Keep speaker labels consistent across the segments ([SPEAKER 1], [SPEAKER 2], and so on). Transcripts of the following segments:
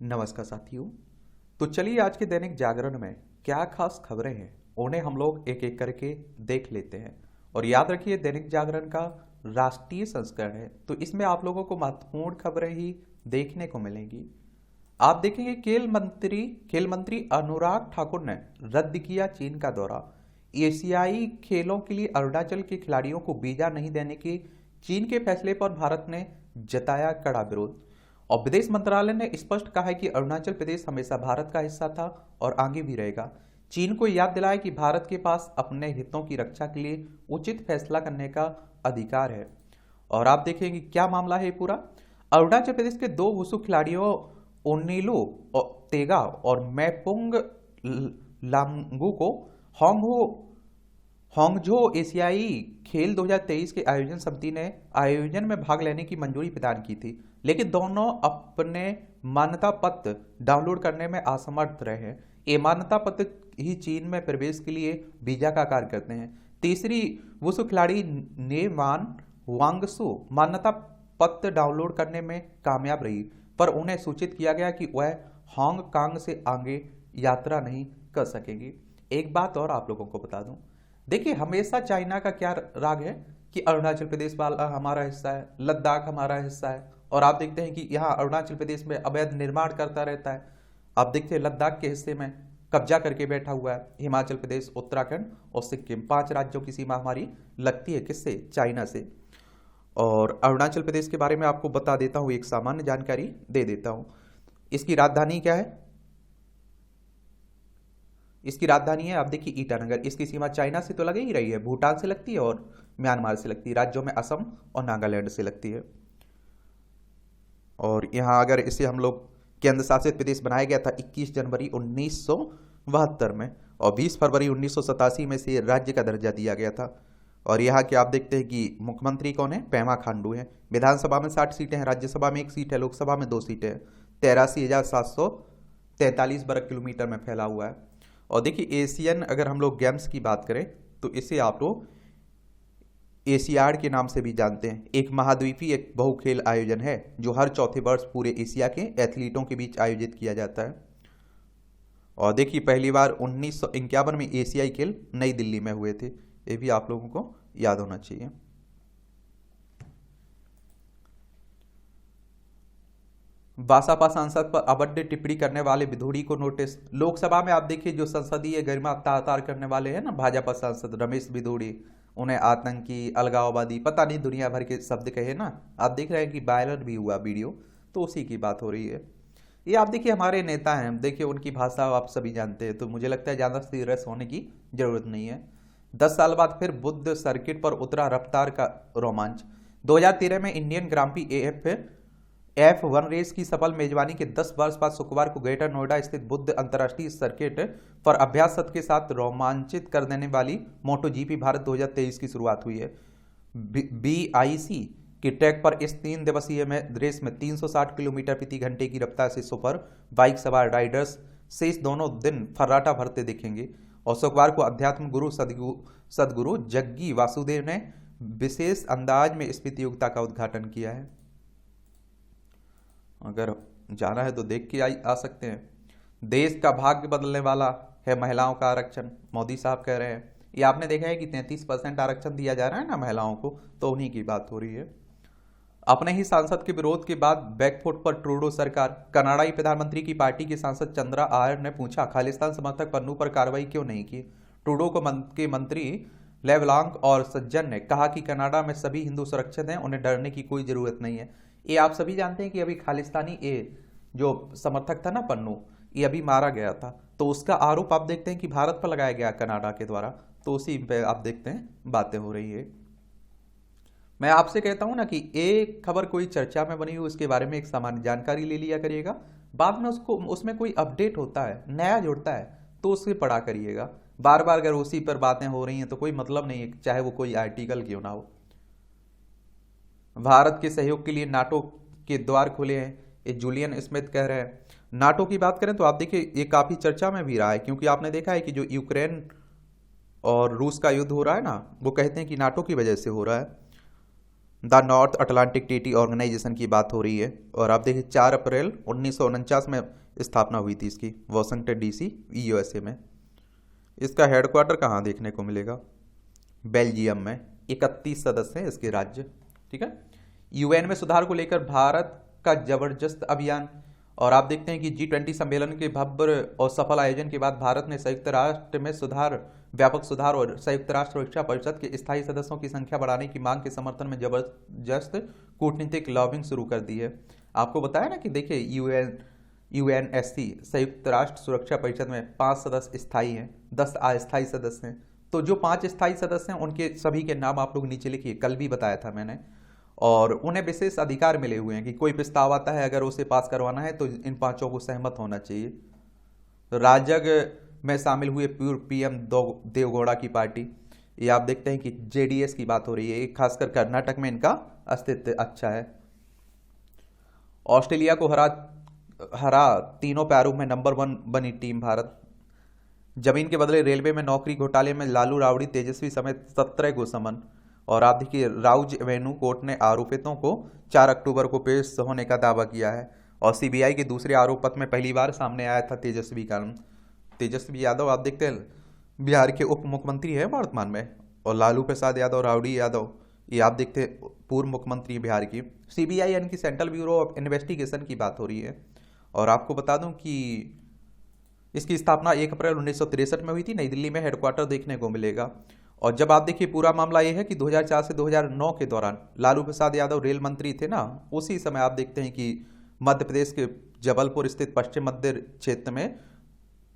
[SPEAKER 1] नमस्कार साथियों। तो चलिए आज के दैनिक जागरण में क्या खास खबरें हैं उन्हें हम लोग एक एक करके देख लेते हैं। और याद रखिए दैनिक जागरण का राष्ट्रीय संस्करण है, तो इसमें आप लोगों को महत्वपूर्ण खबरें ही देखने को मिलेंगी। आप देखेंगे खेल मंत्री अनुराग ठाकुर ने रद्द किया चीन का दौरा। एशियाई खेलों के लिए अरुणाचल के खिलाड़ियों को वीजा नहीं देने के चीन के फैसले पर भारत ने जताया कड़ा विरोध। और विदेश मंत्रालय ने स्पष्ट कहा है कि अरुणाचल प्रदेश हमेशा भारत का हिस्सा था और आगे भी रहेगा। चीन को याद दिलाया कि भारत के पास अपने हितों की रक्षा के लिए उचित फैसला करने का अधिकार है। और आप देखेंगे क्या मामला है पूरा। अरुणाचल प्रदेश के दो वुशु खिलाड़ियों ओनिलू तेगा और मैपुंग लांगू को होंगझो एशियाई खेल 2023 के आयोजन समिति ने आयोजन में भाग लेने की मंजूरी प्रदान की थी, लेकिन दोनों अपने मान्यता पत्र डाउनलोड करने में असमर्थ रहे हैं। ये मान्यता पत्र ही चीन में प्रवेश के लिए वीजा का कार्य करते हैं। तीसरी वुशु खिलाड़ी नेवान वांगसु मान्यता पत्र डाउनलोड करने में कामयाब रही, पर उन्हें सूचित किया गया कि वह हांगकांग से आगे यात्रा नहीं कर सकेंगी। एक बात और आप लोगों को बता दूं, देखिए हमेशा चाइना का क्या राग है कि अरुणाचल प्रदेश वाला हमारा हिस्सा है, लद्दाख हमारा हिस्सा है। और आप देखते हैं कि यहाँ अरुणाचल प्रदेश में अवैध निर्माण करता रहता है। आप देखते हैं लद्दाख के हिस्से में कब्जा करके बैठा हुआ है। हिमाचल प्रदेश, उत्तराखंड और सिक्किम 5 राज्यों की सीमा हमारी लगती है किससे? चाइना से। और अरुणाचल प्रदेश के बारे में आपको बता देता हूँ, एक सामान्य जानकारी दे देता हूँ। इसकी राजधानी क्या है? इसकी राजधानी है, आप देखिए, ईटानगर। इसकी सीमा चाइना से तो लगे ही रही है, भूटान से लगती है और म्यांमार से लगती है। राज्यों में असम और नागालैंड से लगती है। और यहाँ अगर इसे हम लोग केंद्र शासित प्रदेश बनाया गया था 21 जनवरी 1972 में, और 20 फरवरी 1987 में से राज्य का दर्जा दिया गया था। और यहाँ के आप देखते हैं कि मुख्यमंत्री कौन है? पेमा खांडू हैं। विधानसभा में 60 सीटें हैं, राज्यसभा में 1 सीट है, लोकसभा में 2 सीटें हैं। 83,743 वर्ग किलोमीटर में फैला हुआ है। और देखिए एशियन अगर हम लोग गेम्स की बात करें तो इसे आप लोग एशियाड के नाम से भी जानते हैं। एक महाद्वीपीय एक बहुखेल आयोजन है जो हर चौथे वर्ष पूरे एशिया के एथलीटों के बीच आयोजित किया जाता है। और देखिए पहली बार 1951 में एशियाई खेल नई दिल्ली में हुए थे, ये भी आप लोगों को याद होना चाहिए। बासापा सांसद पर अभद्र टिप्पणी करने वाले विधोड़ी को नोटिस। लोकसभा में आप देखिए जो संसदीय गरिमा तार करने वाले हैं ना भाजपा सांसद रमेश विधोड़ी, उन्हें आतंकी, अलगाववादी, पता नहीं दुनिया भर के शब्द कहे ना, आप देख रहे हैं कि वायरल भी हुआ वीडियो, तो उसी की बात हो रही है। ये आप देखिए हमारे नेता हैं, देखिए उनकी भाषा आप सभी जानते हैं, तो मुझे लगता है ज़्यादा सीरियस होने की जरूरत नहीं है। 10 साल बाद फिर बुद्ध सर्किट पर उतरा रफ्तार का रोमांच। 2013 में इंडियन ग्रांप्री F1 रेस की सफल मेजबानी के 10 वर्ष बाद शुक्रवार को ग्रेटर नोएडा स्थित बुद्ध अंतर्राष्ट्रीय सर्किट पर अभ्यास सत्र के साथ रोमांचित कर देने वाली MotoGP भारत 2023 की शुरुआत हुई है। BIC के ट्रैक पर इस 3 दिवसीय रेस में 360 किलोमीटर प्रति घंटे की रफ्तार से सुपर बाइक सवार राइडर्स से इस दोनों दिन फर्राटा भरते दिखेंगे। और शुक्रवार को अध्यात्म गुरु सदगुरु जग्गी वासुदेव ने विशेष अंदाज में इस प्रतियोगिता का उद्घाटन किया है। अगर जाना है तो देख के आ सकते हैं। देश का भाग्य बदलने वाला है महिलाओं का आरक्षण, मोदी साहब कह रहे हैं। ये आपने देखा है कि 33% आरक्षण दिया जा रहा है ना महिलाओं को, तो उन्हीं की बात हो रही है। अपने ही सांसद के विरोध के बाद बैकफुट पर ट्रूडो सरकार। कनाडाई प्रधानमंत्री की पार्टी के सांसद चंद्रा आर्य ने पूछा खालिस्तान समर्थक पन्नू पर कार्रवाई क्यों नहीं की। ट्रूडो के मंत्री लेवलांक और सज्जन ने कहा कि कनाडा में सभी हिंदू सुरक्षित हैं, उन्हें डरने की कोई जरूरत नहीं है। ये आप सभी जानते हैं कि अभी खालिस्तानी जो समर्थक था ना पन्नू, ये अभी मारा गया था, तो उसका आरोप आप देखते हैं कि भारत पर लगाया गया कनाडा के द्वारा, तो उसी पे आप देखते हैं बातें हो रही है। मैं आपसे कहता हूं ना कि एक खबर कोई चर्चा में बनी हो उसके बारे में एक सामान्य जानकारी ले लिया करिएगा, बाद में उसमें कोई अपडेट होता है, नया जुड़ता है, तो उससे पढ़ा करिएगा। बार बार अगर उसी पर बातें हो रही हैं तो कोई मतलब नहीं है, चाहे वो कोई आर्टिकल क्यों ना हो। भारत के सहयोग के लिए नाटो के द्वार खुले हैं, ये जूलियन स्मिथ कह रहे हैं। नाटो की बात करें तो आप देखिए ये काफी चर्चा में भी रहा है, क्योंकि आपने देखा है कि जो यूक्रेन और रूस का युद्ध हो रहा है ना, वो कहते हैं कि नाटो की वजह से हो रहा है। The North Atlantic Treaty Organization की बात हो रही है। और आप देखिए 4 अप्रैल 1949 में स्थापना हुई थी इसकी, वॉशिंगटन डीसी, यूएसए में। इसका हेडक्वार्टर कहाँ देखने को मिलेगा? बेल्जियम में। 31 सदस्य हैं इसके राज्य। ठीक है। यूएन में सुधार को लेकर भारत का जबरदस्त अभियान। और आप देखते हैं कि G20 सम्मेलन के भव्य और सफल आयोजन के बाद भारत ने संयुक्त राष्ट्र में सुधार, व्यापक सुधार और संयुक्त राष्ट्र सुरक्षा परिषद के स्थायी सदस्यों की संख्या बढ़ाने की मांग के समर्थन में जबरदस्त कूटनीतिक लॉबिंग शुरू कर दी है। आपको बताया ना कि देखिए यूएनएससी संयुक्त राष्ट्र सुरक्षा परिषद में 5 सदस्य स्थायी हैं, 10 अस्थायी सदस्य हैं। तो जो 5 स्थायी सदस्य हैं उनके सभी के नाम आप लोग नीचे लिखिए, कल भी बताया था मैंने। और उन्हें विशेष अधिकार मिले हुए हैं कि कोई प्रस्ताव आता है अगर उसे पास करवाना है तो इन 5 को सहमत होना चाहिए। राजग में शामिल हुए पूर्व पीएम देवगौड़ा की पार्टी। ये आप देखते हैं कि जेडीएस की बात हो रही है, खासकर कर्नाटक में इनका अस्तित्व अच्छा है। ऑस्ट्रेलिया को हरा तीनों पैरों में नंबर 1 बनी टीम भारत। जमीन के बदले रेलवे में नौकरी घोटाले में लालू राबड़ी तेजस्वी समेत 17 को समन। और आप देखिए राउज एवेन्यू कोर्ट ने आरोपितों को 4 अक्टूबर को पेश होने का दावा किया है। और सीबीआई के दूसरे आरोप पत्र में पहली बार सामने आया था तेजस्वी का नाम। तेजस्वी यादव आप देखते हैं बिहार के उप मुख्यमंत्री हैं वर्तमान में। और लालू प्रसाद यादव, राउडी यादव, ये आप देखते पूर्व मुख्यमंत्री बिहार की। सीबीआई यानी कि सेंट्रल ब्यूरो ऑफ इन्वेस्टिगेशन की बात हो रही है। और आपको बता दूं कि इसकी स्थापना 1 अप्रैल 1963 में हुई थी। नई दिल्ली में हेडक्वार्टर देखने को मिलेगा। और जब आप देखिए पूरा मामला ये है कि 2004 से 2009 के दौरान लालू प्रसाद यादव रेल मंत्री थे ना, उसी समय आप देखते हैं कि मध्य प्रदेश के जबलपुर स्थित पश्चिम मध्य क्षेत्र में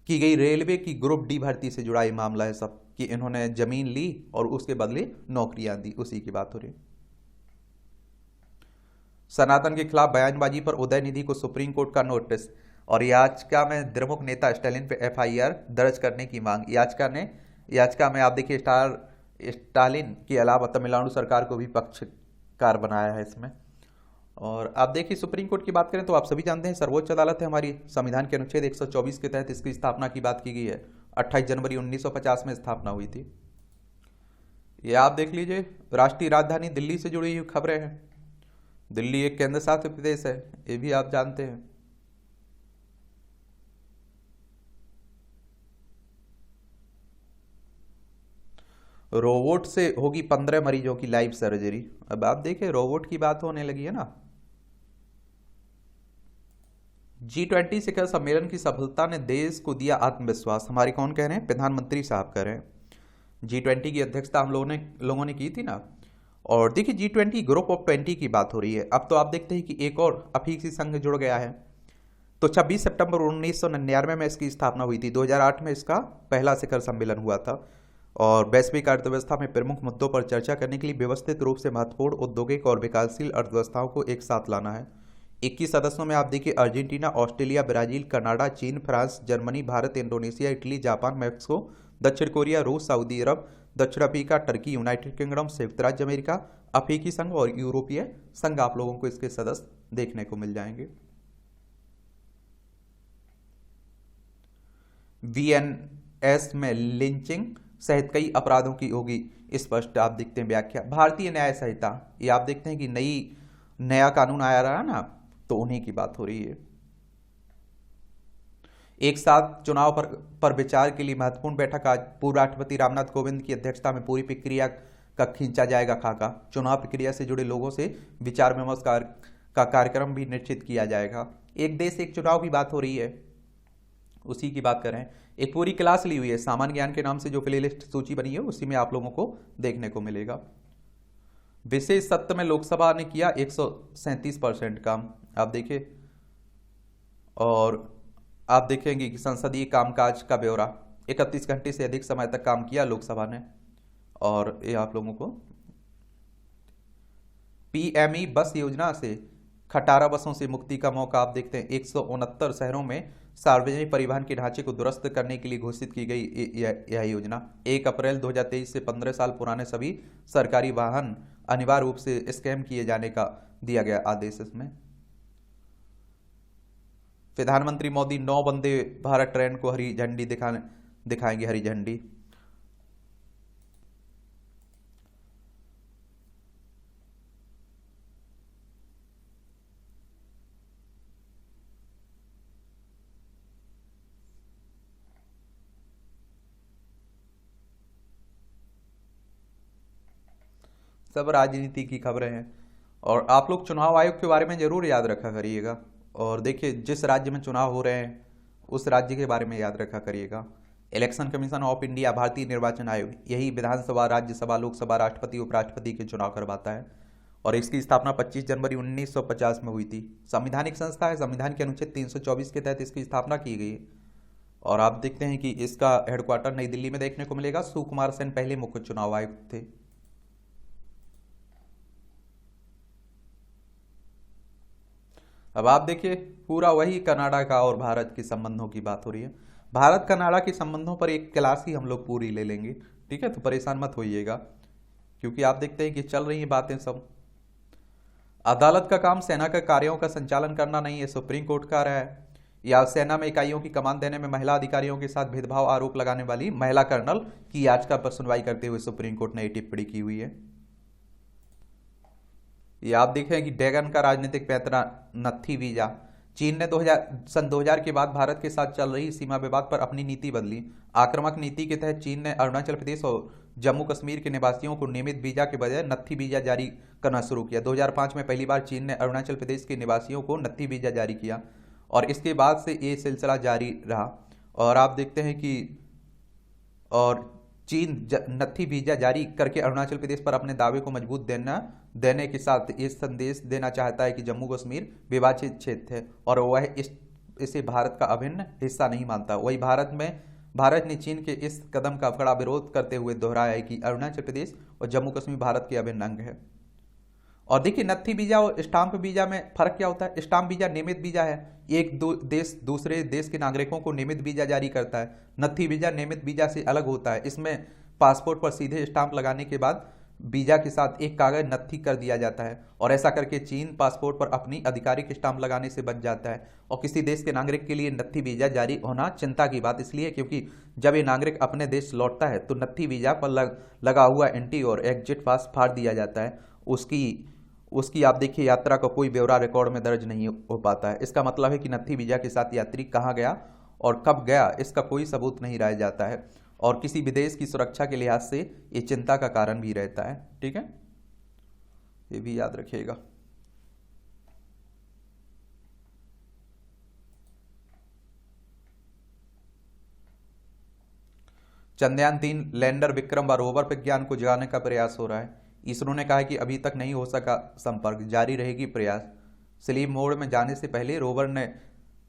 [SPEAKER 1] की गई रेलवे की ग्रुप डी भर्ती से जुड़ा ये मामला है सब, कि इन्होंने जमीन ली और उसके बदले नौकरियां दी, उसी की बात हो रही। सनातन के खिलाफ बयानबाजी पर उदयनिधि को सुप्रीम कोर्ट का नोटिस। और याचिका में द्रमुक नेता स्टालिन पे एफआईआर दर्ज करने की मांग। याचिका में आप देखिए स्टालिन के अलावा तमिलनाडु सरकार को भी पक्षकार बनाया है इसमें। और आप देखिए सुप्रीम कोर्ट की बात करें तो आप सभी जानते हैं सर्वोच्च अदालत है हमारी। संविधान के अनुच्छेद 124 के तहत इसकी स्थापना की बात की गई है। 28 जनवरी 1950 में स्थापना हुई थी। ये आप देख लीजिए राष्ट्रीय राजधानी दिल्ली से जुड़ी हुई खबरें हैं। दिल्ली एक केंद्र शासित प्रदेश है, ये भी आप जानते हैं। रोबोट से होगी 15 मरीजों की लाइव सर्जरी। अब आप देखें रोबोट की बात होने लगी है ना। G20 शिखर सम्मेलन की सफलता ने देश को दिया आत्मविश्वास। हमारे कौन कह रहे हैं? प्रधानमंत्री साहब कह रहे हैं। G20 की अध्यक्षता हम लोगों ने की थी ना। और देखिए G20 ग्रुप ऑफ 20 की बात हो रही है। अब तो आप देखते हैं कि एक और अफ्रीकी संघ जुड़ गया है। तो 26 सितंबर 1999 में इसकी स्थापना हुई थी। 2008 में इसका पहला शिखर सम्मेलन हुआ था। और वैश्विक अर्थव्यवस्था में प्रमुख मुद्दों पर चर्चा करने के लिए व्यवस्थित रूप से महत्वपूर्ण औद्योगिक और विकासशील अर्थव्यवस्थाओं को एक साथ लाना है। 21 सदस्यों में आप देखिए अर्जेंटीना, ऑस्ट्रेलिया, ब्राजील, कनाडा, चीन, France, Germany, Bharat, Indonesia, Italy, Japan, Mexico, दक्षिण कोरिया, रूस, सऊदी अरब, दक्षिण अफ्रीका, टर्की, यूनाइटेड किंगडम, संयुक्त राज्य अमेरिका, अफ्रीकी संघ और यूरोपीय संघ आप लोगों को इसके सदस्य देखने को मिल जाएंगे। वीएनएस में लिंचिंग सहित कई अपराधों की होगी स्पष्ट आप देखते हैं व्याख्या। भारतीय न्याय संहिता, ये आप देखते हैं कि नया कानून आया रहा ना, तो उन्हीं की बात हो रही है। एक साथ चुनाव पर विचार के लिए महत्वपूर्ण बैठक आज। पूर्व राष्ट्रपति रामनाथ कोविंद की अध्यक्षता में पूरी प्रक्रिया का खींचा जाएगा खाका। चुनाव प्रक्रिया से जुड़े लोगों से विचार विमर्श का कार्यक्रम भी निश्चित किया जाएगा। एक देश एक चुनाव की बात हो रही है, उसी की बात करें। एक पूरी क्लास ली हुई है सामान्य ज्ञान के नाम से, जो प्लेलिस्ट सूची बनी है उसी में आप लोगों को देखने को मिलेगा। विशेष सत्र में लोकसभा ने किया 137% काम, आप देखिए। और आप देखेंगे कि संसदीय कामकाज का ब्यौरा, 31 घंटे से अधिक समय तक काम किया लोकसभा ने। और ये आप लोगों को पीएमई बस योजना से खटारा बसों से मुक्ति का मौका आप देखते हैं। 169 शहरों में सार्वजनिक परिवहन के ढांचे को दुरुस्त करने के लिए घोषित की गई यह योजना। 1 अप्रैल 2023 से 15 साल पुराने सभी सरकारी वाहन अनिवार्य रूप से स्कैम किए जाने का दिया गया आदेश इसमें। प्रधानमंत्री मोदी 9 वंदे भारत ट्रेन को हरी झंडी दिखाएंगे हरी झंडी। सब राजनीति की खबरें हैं। और आप लोग चुनाव आयोग के बारे में जरूर याद रखा करिएगा। और देखिए, जिस राज्य में चुनाव हो रहे हैं उस राज्य के बारे में याद रखा करिएगा। इलेक्शन कमीशन ऑफ इंडिया, भारतीय निर्वाचन आयोग, यही विधानसभा, राज्यसभा, लोकसभा, राष्ट्रपति, उपराष्ट्रपति के चुनाव करवाता है। और इसकी स्थापना 25 जनवरी 1950 में हुई थी। संवैधानिक संस्था है, संविधान के अनुच्छेद 324 के तहत इसकी स्थापना की गई है। और आप देखते हैं कि इसका हेडक्वार्टर नई दिल्ली में देखने को मिलेगा। सुकुमार सेन पहले मुख्य चुनाव आयुक्त थे। अब आप देखिए, पूरा वही कनाडा का और भारत के संबंधों की बात हो रही है। भारत कनाडा के संबंधों पर एक क्लास ही हम लोग पूरी ले लेंगे, ठीक है? तो परेशान मत होइएगा, क्योंकि आप देखते हैं कि चल रही बातें सब। अदालत का काम सेना के कार्यों का संचालन करना नहीं है, सुप्रीम कोर्ट का रहा है। या सेना में इकाइयों की कमान देने में महिला अधिकारियों के साथ भेदभाव आरोप लगाने वाली महिला कर्नल की याचिका पर सुनवाई करते हुए सुप्रीम कोर्ट ने ये टिप्पणी की हुई है। ये आप देखें कि डैगन का राजनीतिक पैंतरा नत्थी वीजा। चीन ने सन 2000 के बाद भारत के साथ चल रही सीमा विवाद पर अपनी नीति बदली। आक्रामक नीति के तहत चीन ने अरुणाचल प्रदेश और जम्मू कश्मीर के निवासियों को नियमित वीजा के बजाय नत्थी वीजा जारी करना शुरू किया। 2005 में पहली बार चीन ने अरुणाचल प्रदेश के निवासियों को नत्थी वीजा जारी किया और इसके बाद से ये सिलसिला जारी रहा। और आप देखते हैं कि और चीन नत्थी वीजा जारी करके अरुणाचल प्रदेश पर अपने दावे को मजबूत देने के साथ ये संदेश देना चाहता है कि जम्मू कश्मीर विभाजित क्षेत्र है और वह इसे भारत का अभिन्न हिस्सा नहीं मानता। वही भारत ने चीन के इस कदम का कड़ा विरोध करते हुए दोहराया है कि अरुणाचल प्रदेश और जम्मू कश्मीर भारत के अभिन्न अंग है। और देखिए, नत्थी वीजा और स्टाम्प वीजा में फर्क क्या होता है? स्टाम्प वीजा नियमित वीजा है, एक देश दूसरे देश के नागरिकों को नियमित वीजा जारी करता है। नत्थी वीजा नियमित वीजा से अलग होता है। इसमें पासपोर्ट पर सीधे स्टाम्प लगाने के बाद वीजा के साथ एक कागज नत्थी कर दिया जाता है और ऐसा करके चीन पासपोर्ट पर अपनी आधिकारिक स्टाम्प लगाने से बच जाता है। और किसी देश के नागरिक के लिए नत्थी वीजा जारी होना चिंता की बात इसलिए क्योंकि जब ये नागरिक अपने देश लौटता है तो नत्थी वीजा पर लगा हुआ एंट्री और एग्जिट पास फाड़ दिया जाता है। उसकी आप देखिए यात्रा का कोई ब्यौरा रिकॉर्ड में दर्ज नहीं हो पाता है। इसका मतलब है कि नत्थी वीजा के साथ यात्री कहाँ गया और कब गया इसका कोई सबूत नहीं रह जाता है और किसी विदेश की सुरक्षा के लिहाज से ये चिंता का कारण भी रहता है। ठीक है, ये भी याद रखिएगा। चंद्रयान-3 लैंडर विक्रम व रोवर विज्ञान को जगाने का प्रयास हो रहा है। इसरो ने कहा है कि अभी तक नहीं हो सका संपर्क, जारी रहेगी प्रयास। स्लीप मोड में जाने से पहले रोवर ने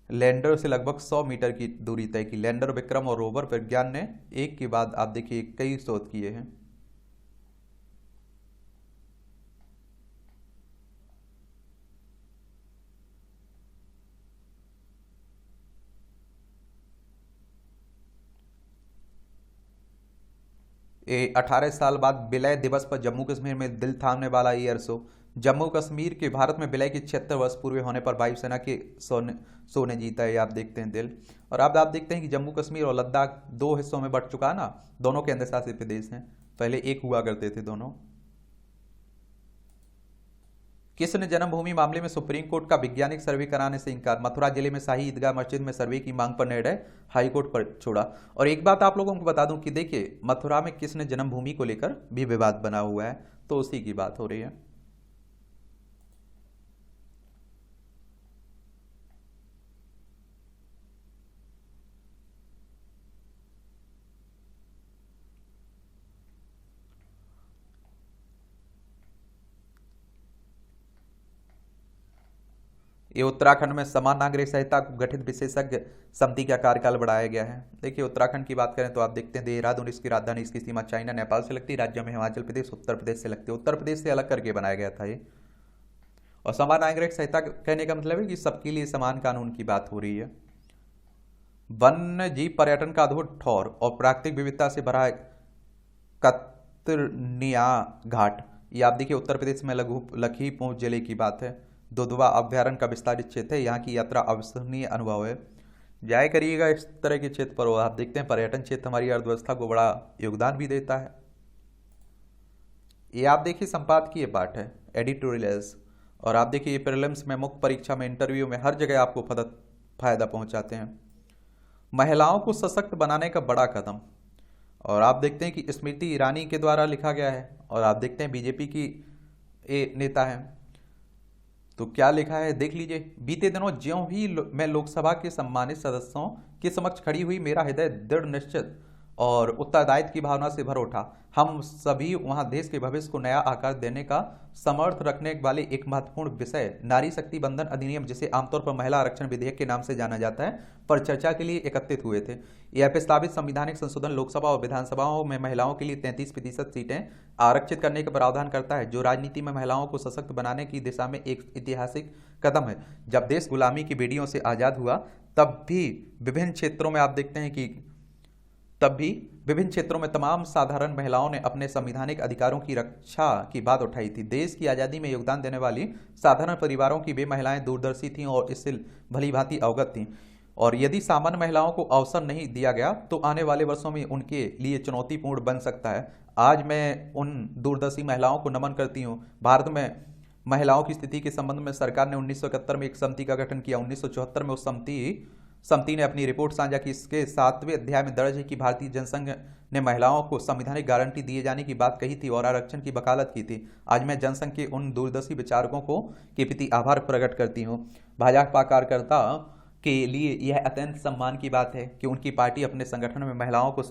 [SPEAKER 1] लैंडर से लगभग 100 मीटर की दूरी तय की। लैंडर विक्रम और रोवर विज्ञान ने एक के बाद आप देखिए कई शोध किए हैं। ये 18 साल बाद विलय दिवस पर जम्मू कश्मीर में दिल थामने वाला एयर शो। जम्मू कश्मीर के भारत में विलय के 76 वर्ष पूरे होने पर वायुसेना के शो ने जीता है, आप देखते हैं दिल। और अब आप देखते हैं कि जम्मू कश्मीर और लद्दाख दो हिस्सों में बंट चुका है ना, दोनों केंद्र शासित प्रदेश हैं, पहले एक हुआ करते थे दोनों। कृष्ण जन्मभूमि मामले में सुप्रीम कोर्ट का वैज्ञानिक सर्वे कराने से इनकार। मथुरा जिले में शाही ईदगाह मस्जिद में सर्वे की मांग पर निर्णय हाईकोर्ट पर छोड़ा। और एक बात आप लोगों को बता दूं कि देखिए, मथुरा में कृष्ण जन्मभूमि को लेकर भी विवाद बना हुआ है, तो उसी की बात हो रही है। ये उत्तराखंड में समान नागरिक संहिता को गठित विशेषज्ञ समिति का कार्यकाल बढ़ाया गया है। देखिए, उत्तराखंड की बात करें तो आप देखते हैं देहरादून इसकी राजधानी, इसकी सीमा चाइना नेपाल से लगती है, राज्य में हिमाचल प्रदेश उत्तर प्रदेश से लगती है। उत्तर प्रदेश से अलग करके बनाया गया था ये। और समान नागरिक संहिता कहने का मतलब है कि सबके लिए समान कानून की बात हो रही है। वन्य जीव पर्यटन का अद्भुत ठौर और प्राकृतिक विविधता से भरा कतरनिया घाट, ये आप देखिए उत्तर प्रदेश में लखीमपुर जिले की बात है। दुधवा अभ्यारण्य का विस्तारित क्षेत्र है, यहाँ की यात्रा अविस्मरणीय अनुभव है, जाया करिएगा इस तरह के क्षेत्र पर। आप देखते हैं पर्यटन क्षेत्र हमारी अर्थव्यवस्था को बड़ा योगदान भी देता है। ये आप देखिए संपादकीय पाठ है, एडिटोरियल्स। और आप देखिए प्रीलिम्स में, मुख्य परीक्षा में, इंटरव्यू में, हर जगह आपको फायदा पहुंचाते हैं। महिलाओं को सशक्त बनाने का बड़ा कदम। और आप देखते हैं कि स्मृति ईरानी के द्वारा लिखा गया है, और आप देखते हैं बीजेपी की नेता है। तो क्या लिखा है देख लीजिए। बीते दिनों ज्यों ही मैं लोकसभा के सम्मानित सदस्यों के समक्ष खड़ी हुई, मेरा हृदय दृढ़ निश्चित और उत्तरदायित्व की भावना से भर उठा। हम सभी वहां देश के भविष्य को नया आकार देने का समर्थ रखने वाले एक महत्वपूर्ण विषय नारी शक्ति बंधन अधिनियम, जिसे आमतौर पर महिला आरक्षण विधेयक के नाम से जाना जाता है, पर चर्चा के लिए एकत्रित हुए थे। यह प्रस्तावित संवैधानिक संशोधन लोकसभा और विधानसभाओं में महिलाओं के लिए 33% सीटें आरक्षित करने का प्रावधान करता है, जो राजनीति में महिलाओं को सशक्त बनाने की दिशा में एक ऐतिहासिक कदम है। जब देश गुलामी की बेड़ियों से आजाद हुआ, तब भी विभिन्न क्षेत्रों में आप देखते हैं कि तमाम साधारण महिलाओं ने अपने संवैधानिक अधिकारों की रक्षा की बात उठाई थी। देश की आज़ादी में योगदान देने वाली साधारण परिवारों की वे महिलाएं दूरदर्शी थीं और इससे भली भांति अवगत थीं, और यदि सामान्य महिलाओं को अवसर नहीं दिया गया तो आने वाले वर्षों में उनके लिए चुनौतीपूर्ण बन सकता है। आज मैं उन दूरदर्शी महिलाओं को नमन करती हूँ। भारत में महिलाओं की स्थिति के संबंध में सरकार ने 1971 में एक समिति का गठन किया। 1974 में उस समिति ने अपनी रिपोर्ट साझा की। इसके 7वें अध्याय में दर्ज है कि भारतीय जनसंघ ने महिलाओं को संवैधानिक गारंटी दिए जाने की बात कही थी और आरक्षण की वकालत की थी। आज मैं जनसंघ के उन दूरदर्शी विचारकों के प्रति आभार प्रकट करती हूँ। भाजपा कार्यकर्ता के लिए यह अत्यंत सम्मान की बात है कि उनकी पार्टी अपने संगठन में महिलाओं को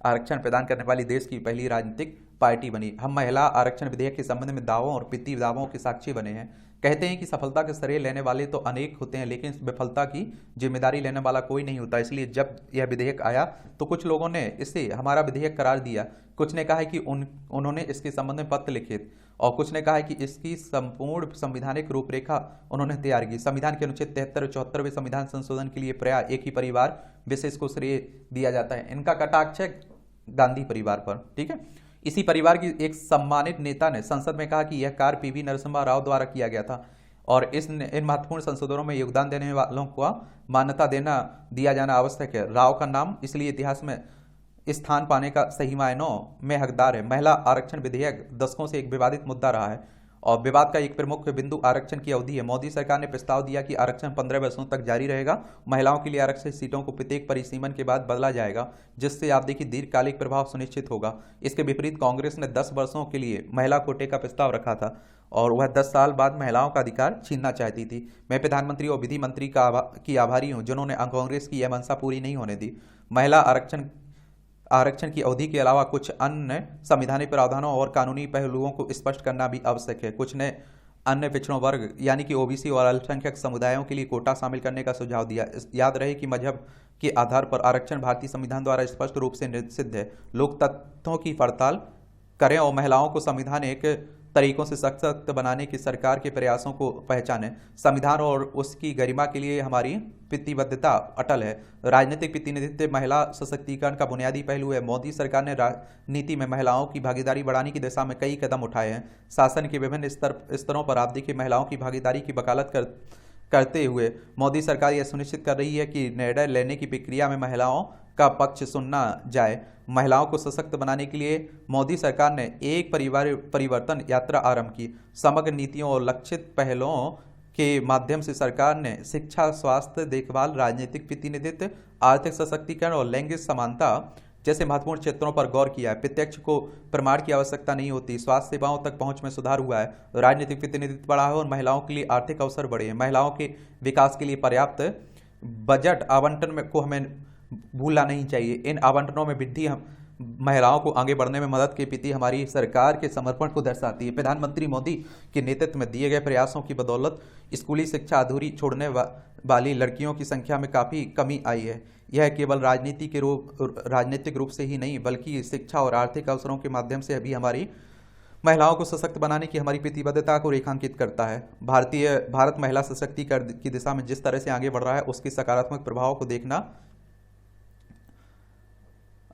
[SPEAKER 1] आरक्षण प्रदान करने वाली देश की पहली राजनीतिक पार्टी बनी। हम महिला आरक्षण विधेयक के संबंध में दावों और प्रति दावों के साक्षी बने हैं। कहते हैं कि सफलता के श्रेय लेने वाले तो अनेक होते हैं, लेकिन विफलता की जिम्मेदारी लेने वाला कोई नहीं होता। इसलिए जब यह विधेयक आया तो कुछ लोगों ने इसे हमारा विधेयक करार दिया, कुछ ने कहा है कि उन्होंने इसके संबंध में पत्र लिखे, और कुछ ने कहा है कि इसकी संपूर्ण संवैधानिक रूपरेखा उन्होंने तैयार की। संविधान के अनुच्छेद 73 और 74वें संविधान संशोधन के लिए प्राय एक ही परिवार विशेष को श्रेय दिया जाता है। इनका कटाक्ष है गांधी परिवार पर, ठीक है। इसी परिवार की एक सम्मानित नेता ने संसद में कहा कि यह कार्य पीवी नरसिम्हा राव द्वारा किया गया था और इन महत्वपूर्ण संशोधनों में योगदान देने वालों को मान्यता दिया जाना आवश्यक है। राव का नाम इसलिए इतिहास में स्थान पाने का सही मायनों में हकदार है। महिला आरक्षण विधेयक दशकों से एक विवादित मुद्दा रहा है और विवाद का एक प्रमुख बिंदु आरक्षण की अवधि है। मोदी सरकार ने प्रस्ताव दिया कि आरक्षण 15 वर्षों तक जारी रहेगा। महिलाओं के लिए आरक्षित सीटों को प्रत्येक परिसीमन के बाद बदला जाएगा, जिससे आप देखिए दीर्घकालिक प्रभाव सुनिश्चित होगा। इसके विपरीत कांग्रेस ने 10 वर्षों के लिए महिला कोटे का प्रस्ताव रखा था और वह 10 साल बाद महिलाओं का अधिकार छीनना चाहती थी। मैं प्रधानमंत्री और विधि मंत्री की आभारी हूँ जिन्होंने कांग्रेस की यह मंशा पूरी नहीं होने दी। महिला आरक्षण की अवधि के अलावा कुछ अन्य संवैधानिक प्रावधानों और कानूनी पहलुओं को स्पष्ट करना भी आवश्यक है। कुछ ने अन्य पिछड़ों वर्ग यानी कि ओबीसी और अल्पसंख्यक समुदायों के लिए कोटा शामिल करने का सुझाव दिया। याद रहे कि मजहब के आधार पर आरक्षण भारतीय संविधान द्वारा स्पष्ट रूप से निषिद्ध है। लोग तथ्यों की पड़ताल करें और महिलाओं को संवैधानिक तरीकों से सशक्त बनाने की सरकार के प्रयासों को पहचानें। संविधान और उसकी गरिमा के लिए हमारी प्रतिबद्धता अटल है। राजनीतिक प्रतिनिधित्व महिला सशक्तिकरण का बुनियादी पहलू है। मोदी सरकार ने राजनीति में महिलाओं की भागीदारी बढ़ाने की दिशा में कई कदम उठाए हैं। शासन के विभिन्न स्तरों पर आप देखिए महिलाओं की भागीदारी की वकालत करते हुए मोदी सरकार यह सुनिश्चित कर रही है कि निर्णय लेने की प्रक्रिया में महिलाओं का पक्ष सुनना जाए। महिलाओं को सशक्त बनाने के लिए मोदी सरकार ने एक परिवर्तन यात्रा आरंभ की। समग्र नीतियों और लक्षित पहलों के माध्यम से सरकार ने शिक्षा, स्वास्थ्य देखभाल, राजनीतिक प्रतिनिधित्व, आर्थिक सशक्तिकरण और लैंगिक समानता जैसे महत्वपूर्ण क्षेत्रों पर गौर किया है। प्रत्यक्ष को प्रमाण की आवश्यकता नहीं होती। स्वास्थ्य सेवाओं तक पहुंच में सुधार हुआ है, राजनीतिक प्रतिनिधित्व बढ़ा है और महिलाओं के लिए आर्थिक अवसर बढ़े हैं। महिलाओं के विकास के लिए पर्याप्त बजट आवंटन को हमें भूलना नहीं चाहिए। इन आवंटनों में वृद्धि महिलाओं को आगे बढ़ने में मदद के प्रति हमारी सरकार के समर्पण को दर्शाती है। प्रधानमंत्री मोदी के नेतृत्व में दिए गए प्रयासों की बदौलत स्कूली शिक्षा अधूरी छोड़ने वाली लड़कियों की संख्या में काफ़ी कमी आई है। यह केवल राजनीतिक रूप से ही नहीं बल्कि शिक्षा और आर्थिक अवसरों के माध्यम से भी हमारी महिलाओं को सशक्त बनाने की हमारी प्रतिबद्धता को रेखांकित करता है। भारत महिला सशक्तिकरण की दिशा में जिस तरह से आगे बढ़ रहा है उसके सकारात्मक प्रभाव को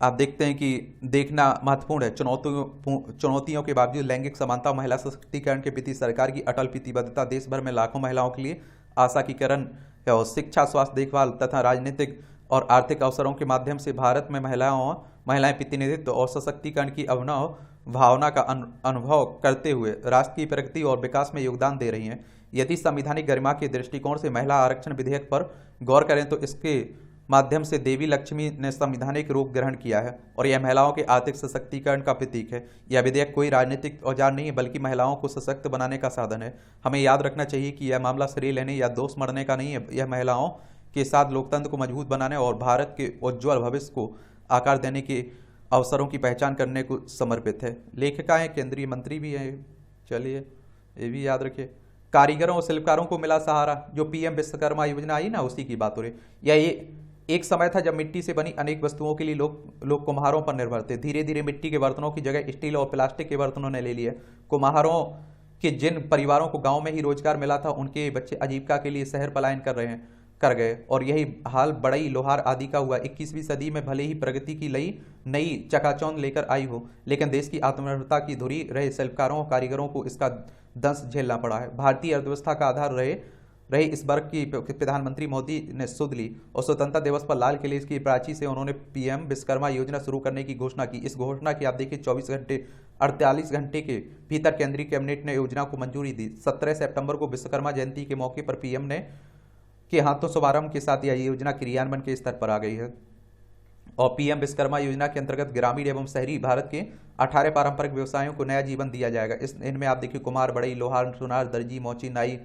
[SPEAKER 1] आप देखते हैं कि देखना महत्वपूर्ण है। चुनौतियों के बावजूद लैंगिक समानता, महिला सशक्तिकरण के प्रति सरकार की अटल प्रतिबद्धता देश भर में लाखों महिलाओं के लिए आशा की किरण है और शिक्षा, स्वास्थ्य देखभाल तथा राजनीतिक और आर्थिक अवसरों के माध्यम से भारत में महिलाएं प्रतिनिधित्व और सशक्तिकरण की अभिनव भावना का अनुभव करते हुए राष्ट्र की प्रगति और विकास में योगदान दे रही हैं। यदि संवैधानिक गरिमा के दृष्टिकोण से महिला आरक्षण विधेयक पर गौर करें तो इसके माध्यम से देवी लक्ष्मी ने संवैधानिक रूप ग्रहण किया है और यह महिलाओं के आर्थिक सशक्तिकरण का प्रतीक है। यह विधेयक कोई राजनीतिक औजार नहीं है, बल्कि महिलाओं को सशक्त बनाने का साधन है। हमें याद रखना चाहिए कि यह मामला श्रेय लेने या दोष मढ़ने का नहीं है। यह महिलाओं के साथ लोकतंत्र को मजबूत बनाने और भारत के उज्ज्वल भविष्य को आकार देने के अवसरों की पहचान करने को समर्पित है। लेखिका है, केंद्रीय मंत्री भी है। चलिए ये भी याद रखिए। कारीगरों और शिल्पकारों को मिला सहारा। जो पीएम विश्वकर्मा योजना आई ना, उसी की बात हो रही। यह एक समय था जब मिट्टी से बनी अनेक वस्तुओं के लिए लोग कुम्हारों पर निर्भर थे। धीरे धीरे मिट्टी के बर्तनों की जगह स्टील और प्लास्टिक के बर्तनों ने ले लिए। कुम्हारों के जिन परिवारों को गांव में ही रोजगार मिला था, उनके बच्चे आजीविका के लिए शहर पलायन कर गए और यही हाल बढ़ई, लोहार आदि का हुआ। 21वीं सदी में भले ही प्रगति की नई चकाचौंध लेकर आई हो, लेकिन देश की आत्मनिर्भरता की धुरी रहे शिल्पकारों और कारीगरों को इसका दंश झेलना पड़ा है। भारतीय अर्थव्यवस्था का आधार रहे इस वर्ग की प्रधानमंत्री मोदी ने सुध ली और स्वतंत्रता दिवस पर लाल किले की प्राची से उन्होंने पीएम विश्वकर्मा योजना शुरू करने की घोषणा की। इस घोषणा की आप देखिए 48 घंटे के भीतर केंद्रीय कैबिनेट ने योजना को मंजूरी दी। 17 सितंबर को विश्वकर्मा जयंती के मौके पर पीएम के हाथों शुभारंभ के साथ यह योजना क्रियान्वयन के स्तर पर आ गई है। और पीएम विश्वकर्मा योजना के अंतर्गत ग्रामीण एवं शहरी भारत के 18 पारंपरिक व्यवसायों को नया जीवन दिया जाएगा। इनमें आप देखिए कुम्हार, बढ़ई, लोहार, सुनार, दर्जी, मोची, नाई,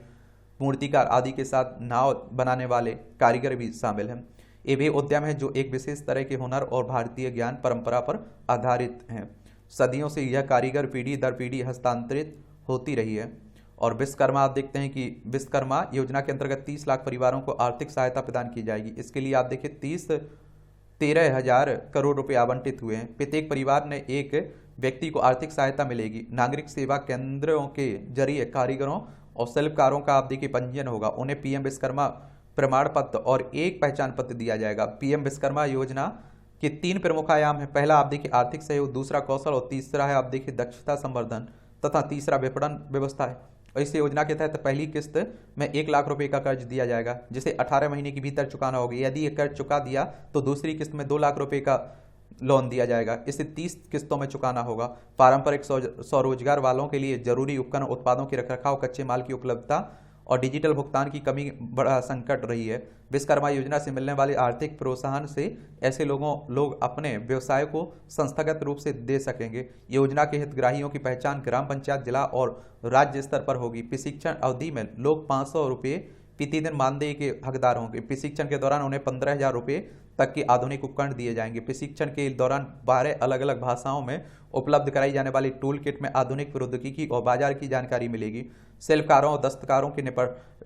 [SPEAKER 1] मूर्तिकार आदि के साथ नाव बनाने वाले कारीगर भी शामिल हैं। ये वे उद्यम हैं जो एक विशेष तरह के हुनर और भारतीय ज्ञान परंपरा पर आधारित हैं। सदियों से यह कारीगर पीढ़ी दर पीढ़ी हस्तांतरित होती रही है। और विश्वकर्मा आप देखते हैं कि विश्वकर्मा योजना के अंतर्गत 30 लाख परिवारों को आर्थिक सहायता प्रदान की जाएगी। इसके लिए आप देखिए 13,000 करोड़ रुपए आवंटित हुए हैं। प्रत्येक परिवार ने एक व्यक्ति को आर्थिक सहायता मिलेगी। नागरिक सेवा केंद्रों के जरिए कारीगरों और शिल्पकारों का आप देखिए पंजीयन होगा। उन्हें पीएम विश्वकर्मा प्रमाण पत्र और एक पहचान पत्र दिया जाएगा। पीएम विश्वकर्मा योजना के 3 प्रमुख आयाम है। पहला आप देखिए आर्थिक सहयोग, दूसरा कौशल और तीसरा है आप देखिए दक्षता संवर्धन तथा तीसरा विपणन व्यवस्था है। और इस योजना के तहत पहली किस्त में 1 लाख रुपए का कर्ज दिया जाएगा, जिसे 18 महीने के भीतर चुकाना होगा। यदि ये कर्ज चुका दिया तो दूसरी किस्त में 2 लाख रुपए का लोन दिया जाएगा। इसे 30 किस्तों में चुकाना होगा। पारंपरिक स्वरोजगार वालों के लिए जरूरी उपकरण, उत्पादों की रखरखाव, कच्चे माल की उपलब्धता और डिजिटल भुगतान की कमी बड़ा संकट रही है। विश्वकर्मा योजना से मिलने वाले आर्थिक प्रोत्साहन से ऐसे लोग अपने व्यवसाय को संस्थागत रूप से दे सकेंगे। योजना के हितग्राहियों की पहचान ग्राम पंचायत, जिला और राज्य स्तर पर होगी। प्रशिक्षण अवधि में लोग 500 रुपये प्रतिदिन मानदेय के हकदार होंगे। प्रशिक्षण के दौरान उन्हें 15,000 रुपये तक के आधुनिक उपकरण दिए जाएंगे। प्रशिक्षण के दौरान 12 अलग अलग भाषाओं में उपलब्ध कराई जाने वाली टूल किट में आधुनिक प्रौद्योगिकी और बाजार की जानकारी मिलेगी। शिल्पकारों और दस्तकारों के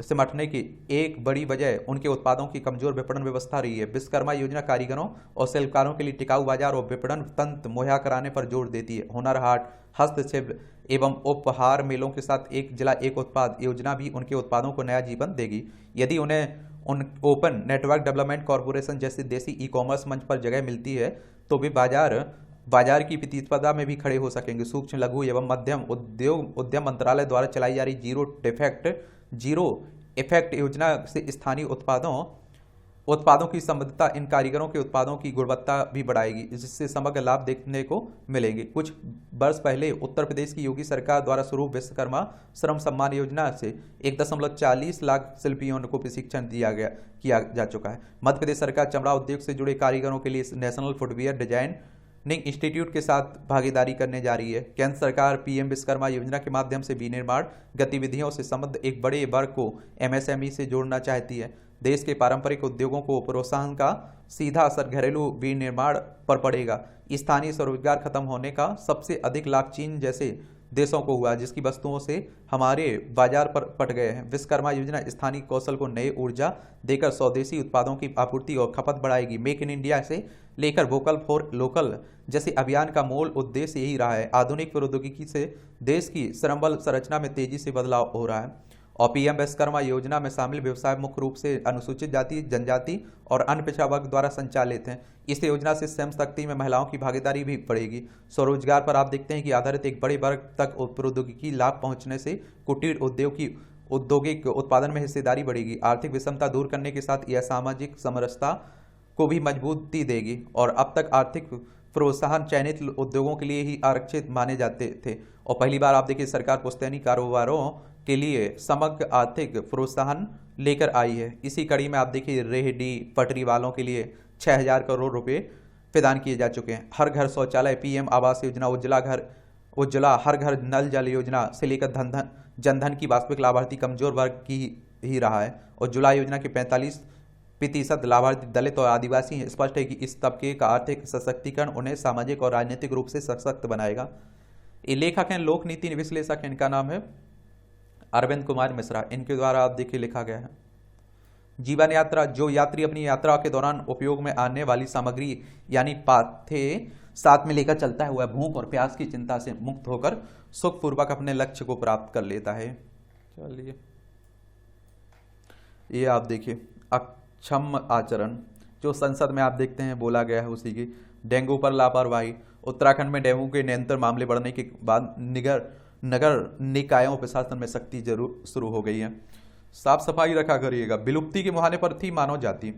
[SPEAKER 1] सिमटने की एक बड़ी वजह उनके उत्पादों की कमजोर विपणन व्यवस्था रही है। विश्वकर्मा योजना कारीगरों और शिल्पकारों के लिए टिकाऊ बाजार और विपणन तंत्र मुहैया कराने पर जोर देती है। हुनर हाट, हस्तशिल्प एवं उपहार मेलों के साथ एक जिला एक उत्पाद योजना भी उनके उत्पादों को नया जीवन देगी। यदि उन्हें ओपन नेटवर्क डेवलपमेंट कॉरपोरेशन जैसे देसी ई-कॉमर्स मंच पर जगह मिलती है तो वे बाजार की प्रतिस्पर्धा में भी खड़े हो सकेंगे। सूक्ष्म, लघु एवं मध्यम उद्यम मंत्रालय द्वारा चलाई जा रही जीरो इफेक्ट योजना से स्थानीय उत्पादों की संबद्धता इन कारीगरों के उत्पादों की गुणवत्ता भी बढ़ाएगी, जिससे समग्र लाभ देखने को मिलेंगे। कुछ वर्ष पहले उत्तर प्रदेश की योगी सरकार द्वारा शुरू विश्वकर्मा श्रम सम्मान योजना से 1.40 लाख शिल्पियों को प्रशिक्षण किया जा चुका है। मध्य प्रदेश सरकार चमड़ा उद्योग से जुड़े कारीगरों के लिए नेशनल फुटवियर डिजाइनिंग इंस्टीट्यूट के साथ भागीदारी करने जा रही है। केंद्र सरकार पीएम विश्वकर्मा योजना के माध्यम से विनिर्माण गतिविधियों से संबद्ध एक बड़े वर्ग को एमएसएमई से जोड़ना चाहती है। देश के पारंपरिक उद्योगों को प्रोत्साहन का सीधा असर घरेलू विनिर्माण पर पड़ेगा। स्थानीय स्वरोजगार खत्म होने का सबसे अधिक लाभ चीन जैसे देशों को हुआ, जिसकी वस्तुओं से हमारे बाजार पर पट गए हैं। विश्वकर्मा योजना स्थानीय कौशल को नई ऊर्जा देकर स्वदेशी उत्पादों की आपूर्ति और खपत बढ़ाएगी। मेक इन इंडिया से लेकर वोकल फॉर लोकल जैसे अभियान का मूल उद्देश्य यही रहा है। आधुनिक प्रौद्योगिकी से देश की श्रमबल संरचना में तेजी से बदलाव हो रहा है। और पीएम विश्वकर्मा योजना में शामिल व्यवसाय मुख्य रूप से अनुसूचित जाति, जनजाति और अन्य पिछड़ा वर्ग द्वारा संचालित हैं। इस योजना से श्रम शक्ति में महिलाओं की भागीदारी भी बढ़ेगी। स्वरोजगार पर आप देखते हैं कि आधारित एक बड़े वर्ग तक प्रौद्योगिकी लाभ पहुंचने से कुटीर औद्योगिक उत्पादन में हिस्सेदारी बढ़ेगी। आर्थिक विषमता दूर करने के साथ यह सामाजिक समरसता को भी मजबूती देगी। और अब तक आर्थिक प्रोत्साहन चयनित उद्योगों के लिए ही आरक्षित माने जाते थे और पहली बार आप देखिए सरकार पुश्तैनी कारोबारों के लिए समग्र आर्थिक प्रोत्साहन लेकर आई है। इसी कड़ी में आप देखिए रेहड़ी पटरी वालों के लिए 6,000 करोड़ रुपए प्रदान किए जा चुके हैं। हर घर शौचालय, पीएम आवास योजना, उज्ज्वला हर घर नल जल योजना से लेकर जनधन की वास्तविक लाभार्थी कमजोर वर्ग की ही रहा है। उज्ज्वला योजना के 45% लाभार्थी दलित और आदिवासी हैं। स्पष्ट है कि इस तबके का आर्थिक सशक्तिकरण उन्हें सामाजिक और राजनीतिक रूप से सशक्त बनाएगा। ये लेखक हैं, लोक नीति विश्लेषक, इनका नाम है अरविंद कुमार मिश्रा। इनके द्वारा आप देखिए लिखा गया है। जीवन यात्रा, जो यात्री अपनी यात्रा के दौरान उपयोग में आने वाली सामग्री यानी पाथे साथ में लेकर चलता है, वह भूख और प्यास की चिंता से मुक्त होकर सुखपूर्वक अपने लक्ष्य को प्राप्त कर लेता है। चलिए ये आप देखिए अक्षम आचरण, जो संसद में आप देखते हैं बोला गया है उसी की। डेंगू पर लापरवाही, उत्तराखंड में डेंगू के निरंतर मामले बढ़ने के बाद नगर निकायों प्रशासन में सख्ती जरूर शुरू हो गई है। साफ सफाई रखा करिएगा। विलुप्ति के मुहाने पर थी मानव जाति।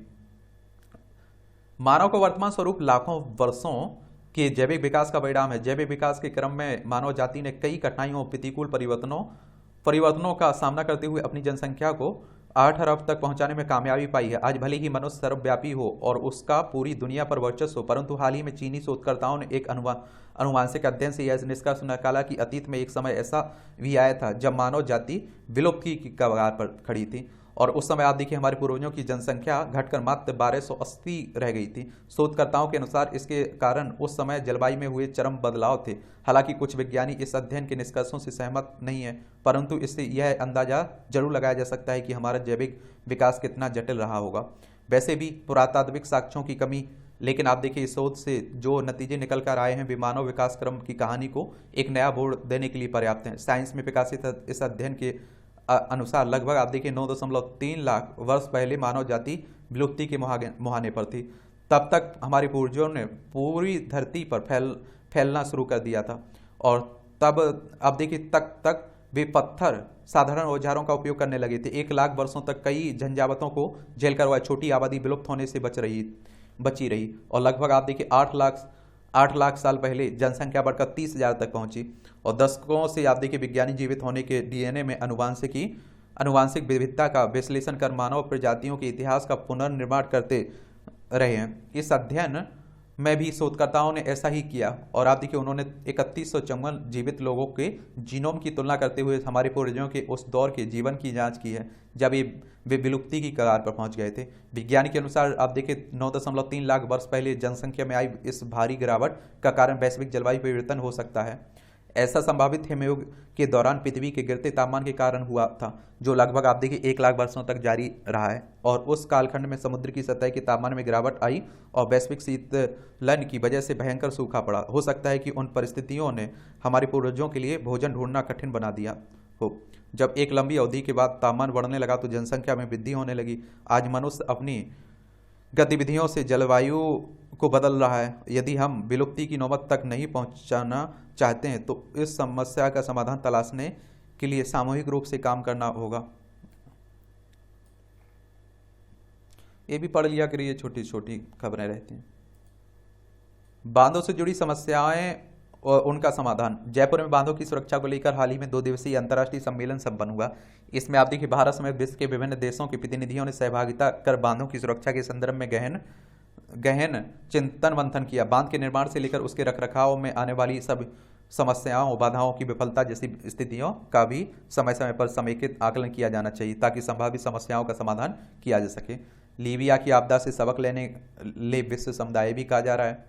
[SPEAKER 1] मानव का वर्तमान स्वरूप लाखों वर्षों के जैविक विकास का परिणाम है। जैविक विकास के क्रम में मानव जाति ने कई कठिनाइयों, प्रतिकूल परिवर्तनों का सामना करते हुए अपनी जनसंख्या को 8 अरब तक पहुंचाने में कामयाबी पाई है। आज भले ही मनुष्य सर्वव्यापी हो और उसका पूरी दुनिया पर वर्चस्व हो, परंतु हाल ही में चीनी शोधकर्ताओं ने एक अनुवांशिक अध्ययन से यह निष्कर्ष निकाला कि अतीत में एक समय ऐसा भी आया था जब मानव जाति विलुप्ति की कगार पर खड़ी थी, और उस समय आप देखिए हमारे पूर्वजों की जनसंख्या घटकर मात्र 1280 रह गई थी। शोधकर्ताओं के अनुसार इसके कारण उस समय जलवायु में हुए चरम बदलाव थे। हालांकि कुछ विज्ञानी इस अध्ययन के निष्कर्षों से सहमत नहीं है, परंतु इससे यह अंदाजा जरूर लगाया जा सकता है कि हमारा जैविक विकास कितना जटिल रहा होगा। वैसे भी पुरातात्विक साक्ष्यों की कमी, लेकिन आप देखिए इस शोध से जो नतीजे निकल कर आए हैं वे मानव विकास क्रम की कहानी को एक नया मोड़ देने के लिए पर्याप्त हैं। साइंस में प्रकाशित इस अध्ययन के अनुसार लगभग आप देखिए 9.3 लाख वर्ष पहले मानव जाति विलुप्ति के मुहाने पर थी। तब तक हमारे पूर्वजों ने पूरी धरती पर फैलना शुरू कर दिया था, और तब आप देखिए तक वे पत्थर साधारण औजारों का उपयोग करने लगे थे। 1 लाख वर्षों तक कई झंझावतों को झेलकर वह छोटी आबादी विलुप्त होने से बची रही, और लगभग आप देखिए 8 लाख साल पहले जनसंख्या बढ़कर 30,000 तक पहुंची। और दशकों से आप देखिए विज्ञानी जीवित होने के डीएनए में अनुवांशिक विविधता का विश्लेषण कर मानव प्रजातियों के इतिहास का पुनर्निर्माण करते रहे हैं। इस अध्ययन में भी शोधकर्ताओं ने ऐसा ही किया, और आप देखिए उन्होंने 3154 जीवित लोगों के जीनोम की तुलना करते हुए हमारे पूर्वजों के उस दौर के जीवन की जांच की है जब वे विलुप्ति की कगार पर पहुंच गए थे। विज्ञान के अनुसार आप देखिए 9.3 लाख वर्ष पहले जनसंख्या में आई इस भारी गिरावट का कारण वैश्विक जलवायु परिवर्तन हो सकता है। ऐसा संभावित हिमयुग के दौरान पृथ्वी के गिरते तापमान के कारण हुआ था, जो लगभग आप देखिए 1 लाख वर्षों तक जारी रहा है, और उस कालखंड में समुद्र की सतह के तापमान में गिरावट आई और वैश्विक शीतलन की वजह से भयंकर सूखा पड़ा। हो सकता है कि उन परिस्थितियों ने हमारे पूर्वजों के लिए भोजन ढूंढना कठिन बना दिया हो। जब एक लंबी अवधि के बाद तापमान बढ़ने लगा तो जनसंख्या में वृद्धि होने लगी। आज मनुष्य अपनी गतिविधियों से जलवायु को बदल रहा है। यदि हम विलुप्ति की नौबत तक नहीं पहुंचाना चाहते हैं तो इस समस्या का समाधान तलाशने के लिए सामूहिक रूप से काम करना होगा। ये भी पढ़ लिया करिए, छोटी छोटी खबरें रहती हैं। बांधों से जुड़ी समस्याएं और उनका समाधान। जयपुर में बांधों की सुरक्षा को लेकर हाल ही में 2 दिवसीय अंतर्राष्ट्रीय सम्मेलन संपन्न हुआ। इसमें आप देखिए भारत समेत विश्व के विभिन्न देशों के प्रतिनिधियों ने सहभागिता कर बांधों की सुरक्षा के संदर्भ में गहन चिंतन मंथन किया। बांध के निर्माण से लेकर उसके रखरखाव में आने वाली सब समस्याओं, बाधाओं की विफलता जैसी स्थितियों का भी समय समय पर समेकित आकलन किया जाना चाहिए ताकि संभावित समस्याओं का समाधान किया जा सके। लीबिया की आपदा से सबक ले विश्व समुदाय भी कहा जा रहा है।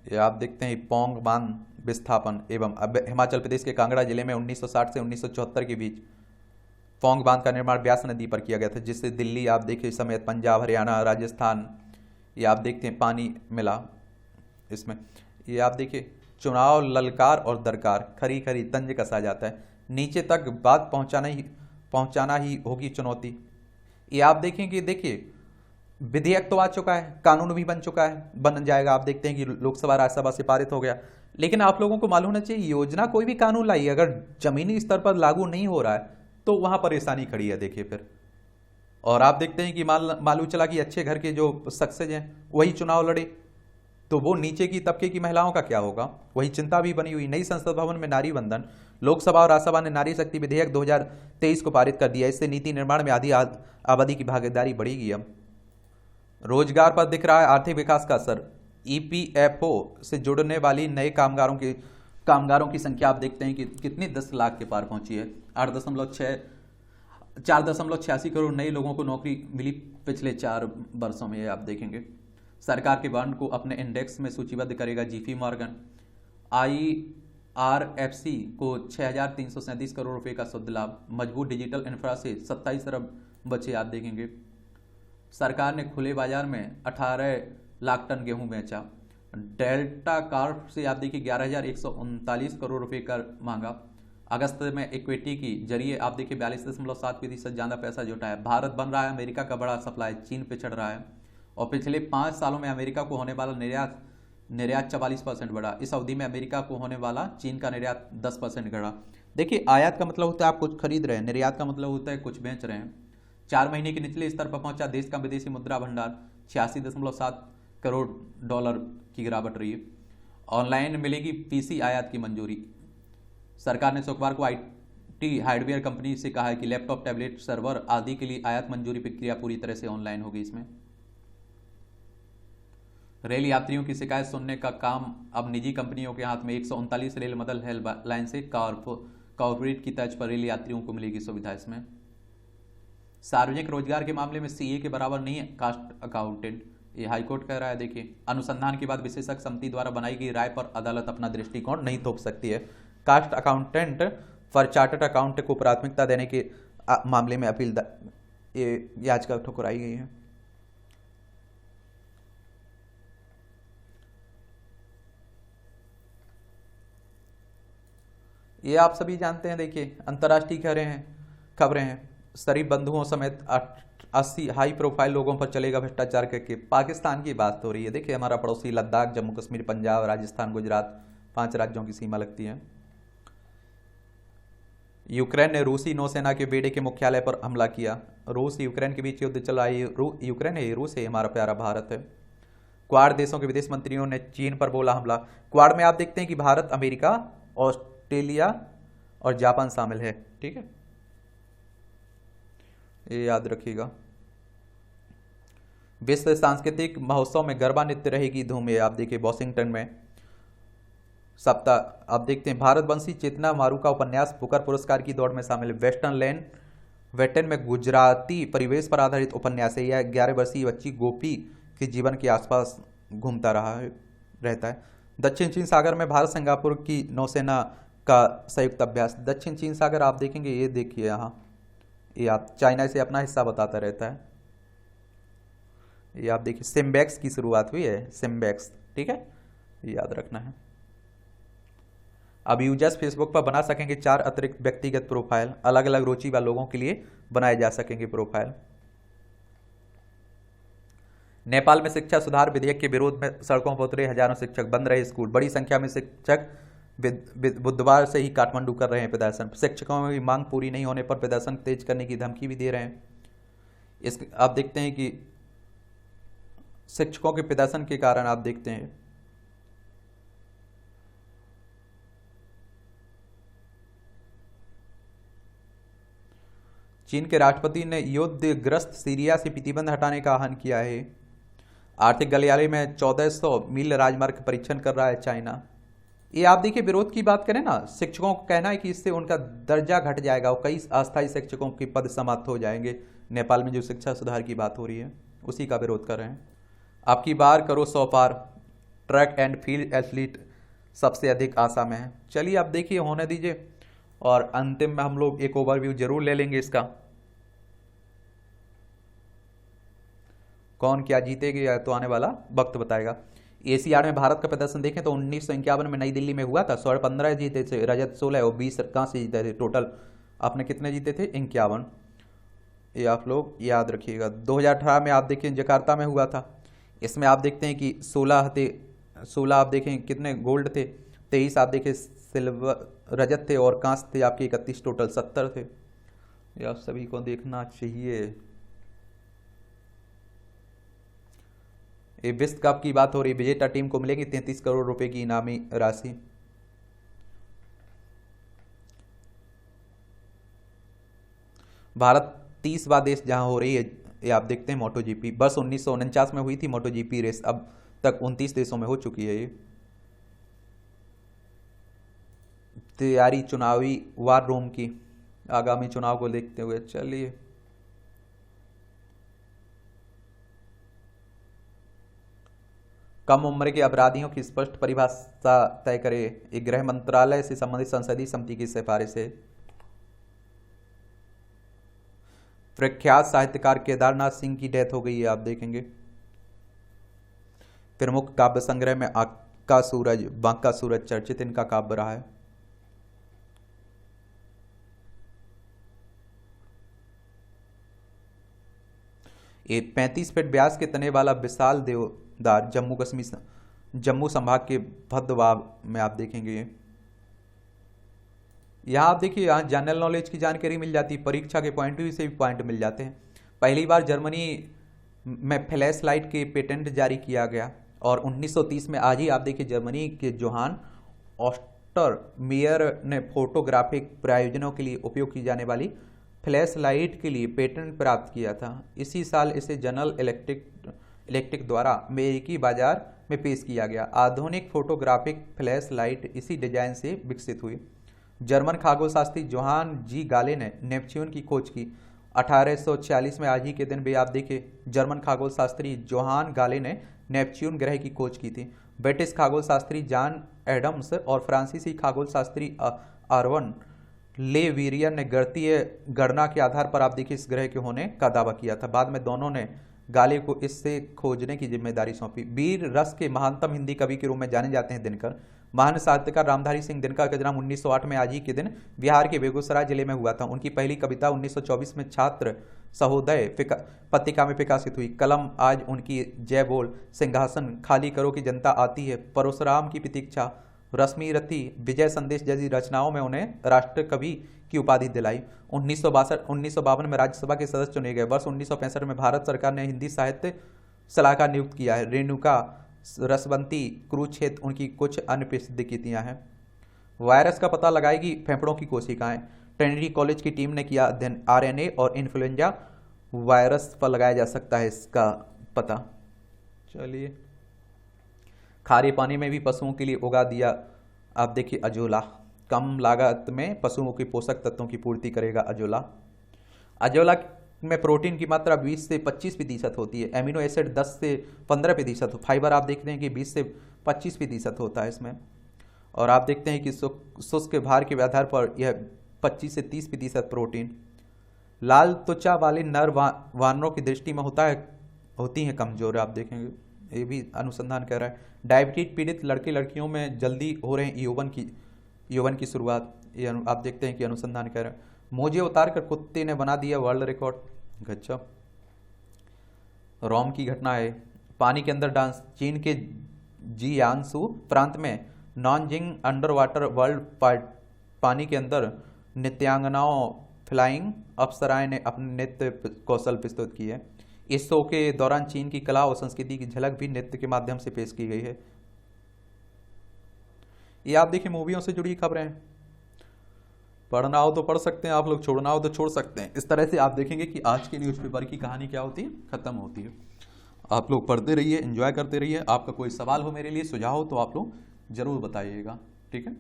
[SPEAKER 1] ये आप देखते हैं पौंग बांध विस्थापन एवं अब हिमाचल प्रदेश के कांगड़ा जिले में 1960 से 1974 के बीच पौंग बांध का निर्माण ब्यास नदी पर किया गया था, जिससे दिल्ली आप देखिए समेत पंजाब, हरियाणा, राजस्थान ये आप देखते हैं पानी मिला इसमें। ये आप देखिए चुनाव ललकार और दरकार, खरी खरी तंज कसा जाता है, नीचे तक बात पहुंचाना ही होगी चुनौती। ये आप देखेंगे, देखिए विधेयक तो आ चुका है, कानून भी बन चुका है, बन जाएगा। आप देखते हैं कि लोकसभा राज्यसभा से पारित हो गया, लेकिन आप लोगों को मालूम होना चाहिए योजना कोई भी कानून लाई अगर जमीनी स्तर पर लागू नहीं हो रहा है तो वहां परेशानी खड़ी है। देखिए फिर, और आप देखते हैं कि मालूम चला कि अच्छे घर के जो सक्सेस हैं वही चुनाव लड़े, तो वो नीचे की तबके की महिलाओं का क्या होगा? वही चिंता भी बनी हुई। नई संसद भवन में नारी वंदन। लोकसभा और राज्यसभा ने नारी शक्ति विधेयक 2023 को पारित कर दिया। इससे नीति निर्माण में आधी आबादी की भागीदारी बढ़ेगी। अब रोजगार पर दिख रहा है आर्थिक विकास का असर। ईपीएफओ से जुड़ने वाली नए कामगारों की संख्या आप देखते हैं कि कितनी 10 लाख के पार पहुंची है। 4.86 करोड़ नए लोगों को नौकरी मिली पिछले 4 वर्षों में, ये आप देखेंगे। सरकार के बॉन्ड को अपने इंडेक्स में सूचीबद्ध करेगा जीपी मॉर्गन। आईआरएफसी को 6,337 करोड़ रुपए का शुद्ध लाभ। मजबूत डिजिटल इंफ्रा से 27 अरब बचे, आप देखेंगे। सरकार ने खुले बाजार में 18 लाख टन गेहूं बेचा। डेल्टा कॉर्प से आप देखिए 11,139 करोड़ रुपए का मांगा। अगस्त में इक्विटी की जरिए आप देखिए 42.7% ज़्यादा पैसा जुटा है। भारत बन रहा है अमेरिका का बड़ा सप्लाई, चीन पिछड़ रहा है। और पिछले 5 सालों में अमेरिका को होने वाला निर्यात 44% बढ़ा। इस अवधि में अमेरिका को होने वाला चीन का निर्यात 10% बढ़ा। देखिए, आयात का मतलब होता है आप कुछ खरीद रहे हैं, निर्यात का मतलब होता है कुछ बेच रहे हैं। 4 महीने के निचले स्तर पर पहुंचा देश का विदेशी मुद्रा भंडार। 86.7 करोड़ डॉलर की गिरावट रही है। ऑनलाइन मिलेगी पीसी आयात की मंजूरी। सरकार ने शुक्रवार को आईटी हार्डवेयर कंपनी से कहा है कि लैपटॉप, टैबलेट, सर्वर आदि के लिए आयात मंजूरी प्रक्रिया पूरी तरह से ऑनलाइन होगी। इसमें रेल यात्रियों की शिकायत सुनने का काम अब निजी कंपनियों के हाथ में। 139 रेल मदद हेल्पलाइन से कॉर्पोरेट की तर्ज पर रेल यात्रियों को मिलेगी सुविधा। इसमें सार्वजनिक रोजगार के मामले में सीए के बराबर नहीं है कास्ट अकाउंटेंट, ये हाईकोर्ट कह रहा है। देखिए, अनुसंधान के बाद विशेषज्ञ समिति द्वारा बनाई गई राय पर अदालत अपना दृष्टिकोण नहीं थोप सकती है। कास्ट अकाउंटेंट पर चार्टर्ड अकाउंटेंट को प्राथमिकता देने के मामले में अपील याचिका ठुकराई गई है। ये आप सभी जानते हैं। देखिए, अंतर्राष्ट्रीय खबरें हैं। शरीफ बंधुओं समेत 80 हाई प्रोफाइल लोगों पर चलेगा भ्रष्टाचार करके। पाकिस्तान की बात हो रही है। देखिए, हमारा पड़ोसी लद्दाख, जम्मू कश्मीर, पंजाब, राजस्थान, गुजरात, 5 राज्यों की सीमा लगती है। यूक्रेन ने रूसी नौसेना के बेड़े के मुख्यालय पर हमला किया। रूस यूक्रेन के बीच युद्ध चला। यूक्रेन है, रूस है, हमारा प्यारा भारत है। क्वाड देशों के विदेश मंत्रियों ने चीन पर बोला हमला। क्वाड में आप देखते हैं कि भारत, अमेरिका, ऑस्ट्रेलिया और जापान शामिल है। ठीक है, ये याद रखिएगा। विश्व सांस्कृतिक महोत्सव में गरबा नृत्य रहेगी धूम। आप देखिए, वॉशिंगटन में सप्ताह आप देखते हैं। भारतवंशी चेतना मारू का उपन्यास बुकर पुरस्कार की दौड़ में शामिल। वेस्टर्न में गुजराती परिवेश पर आधारित उपन्यास है। यह 11 वर्षीय बच्ची गोपी के जीवन के आसपास घूमता रहता है। दक्षिण चीन सागर में भारत सिंगापुर की नौसेना का संयुक्त अभ्यास। दक्षिण चीन सागर आप देखेंगे, ये देखिए यहाँ, ये आप चाइना से अपना हिस्सा बताता रहता है। ये आप देखिए, सिम्बैक्स की शुरुआत हुई है, सिम्बैक्स। ठीक है, ये याद रखना है। अब यूजर्स फेसबुक पर बना सकेंगे 4 अतिरिक्त व्यक्तिगत प्रोफाइल। अलग अलग रुचि वाले लोगों के लिए बनाए जा सकेंगे प्रोफाइल। नेपाल में शिक्षा सुधार विधेयक के विरोध में सड़कों पर उतरे हजारों शिक्षक। बंद रहे स्कूल। बड़ी संख्या में शिक्षक बुधवार से ही काठमांडू कर रहे हैं प्रदर्शन। शिक्षकों की मांग पूरी नहीं होने पर प्रदर्शन तेज करने की धमकी भी दे रहे हैं। आप देखते हैं कि शिक्षकों के प्रदर्शन के कारण आप देखते हैं चीन के राष्ट्रपति ने युद्धग्रस्त सीरिया से प्रतिबंध हटाने का आह्वान किया है। आर्थिक गलियारे में 1400 मील राजमार्ग परीक्षण कर रहा है चाइना। ये आप देखिए, विरोध की बात करें ना, शिक्षकों को कहना है कि इससे उनका दर्जा घट जाएगा और कई अस्थायी शिक्षकों के पद समाप्त हो जाएंगे। नेपाल में जो शिक्षा सुधार की बात हो रही है उसी का विरोध कर रहे हैं। आपकी बार करो 100 पार। ट्रैक एंड फील्ड एथलीट सबसे अधिक आशा में है। चलिए आप देखिए, होने दीजिए और अंतिम में हम लोग एक ओवरव्यू जरूर ले लेंगे इसका, कौन क्या जीतेगा तो आने वाला वक्त बताएगा। एशियाड में भारत का प्रदर्शन देखें तो 1951 में नई दिल्ली में हुआ था। स्वर्ण 15 जीते थे, रजत 16 और 20 कहाँ से जीते थे। टोटल आपने कितने जीते थे? 51। ये आप लोग याद रखिएगा। 2018 में आप देखिए जकार्ता में हुआ था। इसमें आप देखते हैं कि 16 आप देखें कितने गोल्ड थे, 23 आप देखें सिल्वर रजत थे और कांस्य थे आपके 31, टोटल 70 थे। ये आप सभी को देखना चाहिए। ये विश्व कप की बात हो रही, विजेता टीम को मिलेगी 33 करोड़ रुपए की इनामी राशि। भारत 30वां देश जहां हो रही है, ये आप देखते हैं मोटो जीपी। बस 1949 में हुई थी मोटो जीपी रेस, अब तक 29 देशों में हो चुकी है ये। तैयारी चुनावी वार रूम की, आगामी चुनाव को देखते हुए। चलिए, कम उम्र के अपराधियों की स्पष्ट परिभाषा तय करे, एक गृह मंत्रालय से संबंधित संसदीय समिति की सिफारिश है। प्रख्यात साहित्यकार केदारनाथ सिंह की डेथ हो गई है, आप देखेंगे। प्रमुख काव्य संग्रह में आका सूरज, बांका सूरज चर्चित इनका काव्य रहा है। ये 35 फीट व्यास के तने वाला विशाल देवदार जम्मू संभाग के भद्रवाह में आप देखेंगे। यहाँ आप देखिए, यहाँ जनरल नॉलेज की जानकारी मिल जाती है, परीक्षा के पॉइंट व्यू से भी पॉइंट मिल जाते हैं। पहली बार जर्मनी में फ्लैश लाइट के पेटेंट जारी किया गया, और 1930 में आज ही आप देखिए जर्मनी के जोहान ऑस्टर मेयर ने फोटोग्राफिक प्रयोजनों के लिए उपयोग की जाने वाली फ्लैश लाइट के लिए पेटेंट प्राप्त किया था। इसी साल इसे जनरल इलेक्ट्रिक द्वारा अमेरिकी बाजार में पेश किया गया। आधुनिक फोटोग्राफिक फ्लैश लाइट इसी डिजाइन से विकसित हुई। जर्मन खगोलशास्त्री जोहान जी गाले ने नेपच्यून की खोज की 1846 में। आज ही के दिन भी आप देखिए, जर्मन खगोलशास्त्री जोहान गाले ने नेपच्यून ग्रह की खोज की थी। ब्रिटिश खगोलशास्त्री जॉन एडम्स और फ्रांसीसी खगोलशास्त्री आर्वन ले वीरियर ने गणितीय गणना के आधार पर आप देखिए इस ग्रह के होने का दावा किया था। बाद में दोनों ने गाले को इससे खोजने की जिम्मेदारी सौंपी। वीर रस के महानतम हिंदी कवि के रूप में जाने जाते हैं दिनकर। महान साहित्यकार रामधारी सिंह दिनकर का जन्म 1908 में आज ही के दिन बिहार के बेगूसराय जिले में हुआ था। उनकी पहली कविता 1924 में छात्र सहोदय पत्रिका में प्रकाशित हुई। कलम आज उनकी जय बोल, सिंहासन खाली करो की जनता आती है, परशुराम की प्रतीक्षा, रश्मि रथी, विजय संदेश जैसी रचनाओं में उन्हें राष्ट्र कवि की उपाधि दिलाई। 1952 में राज्यसभा के सदस्य चुने गए। वर्ष 1965 में भारत सरकार ने हिंदी साहित्य सलाहकार नियुक्त किया है। रेणुका रसवंती कुरुक्षेत्र उनकी कुछ अन्य प्रसिद्ध कृतियां हैं। वायरस का पता लगाएगी फेफड़ों की कोशिकाएं। ट्रिनिटी कॉलेज की टीम ने किया अध्ययन, आरएनए और इन्फ्लुएंजा वायरस पर लगाया जा सकता है इसका पता। चलिए, खारे पानी में भी पशुओं के लिए उगा दिया आप देखिए अजोला। कम लागत में पशुओं के पोषक तत्वों की पूर्ति करेगा अजोला। अजोला में प्रोटीन की मात्रा 20 से 25% होती है, एमिनो एसिड 10 से 15%, फाइबर आप देखते हैं कि 20 से 25% होता है इसमें। और आप देखते हैं कि शुष्क भार के आधार पर यह 25 से 30% प्रोटीन। लाल त्वचा वाले नर वानरों की दृष्टि में होती हैं कमजोर, आप देखेंगे, ये भी अनुसंधान कर रहा है। डायबिटीज पीड़ित लड़के लड़कियों में जल्दी हो रहे हैं यौवन की शुरुआत, ये आप देखते हैं कि अनुसंधान कर रहा है। मोजे उतार कर कुत्ते ने बना दिया वर्ल्ड रिकॉर्ड, गजब। रोम की घटना है, पानी के अंदर डांस। चीन के जियांसू प्रांत में नॉनजिंग अंडर वाटर वर्ल्ड पानी के अंदर नृत्यांगनाओं फ्लाइंग अप्सराएं ने अपने नृत्य कौशल प्रस्तुत किए। इस शो के दौरान चीन की कला और संस्कृति की झलक भी नृत्य के माध्यम से पेश की गई है। ये आप देखिए मूवियों से जुड़ी खबरें हैं। पढ़ना हो तो पढ़ सकते हैं आप लोग, छोड़ना हो तो छोड़ सकते हैं। इस तरह से आप देखेंगे कि आज के न्यूज़पेपर की कहानी क्या होती है, खत्म होती है। आप लोग पढ़ते रहिए, एंजॉय करते रहिए। आपका कोई सवाल हो मेरे लिए, सुझाव हो तो आप लोग जरूर बताइएगा, ठीक है।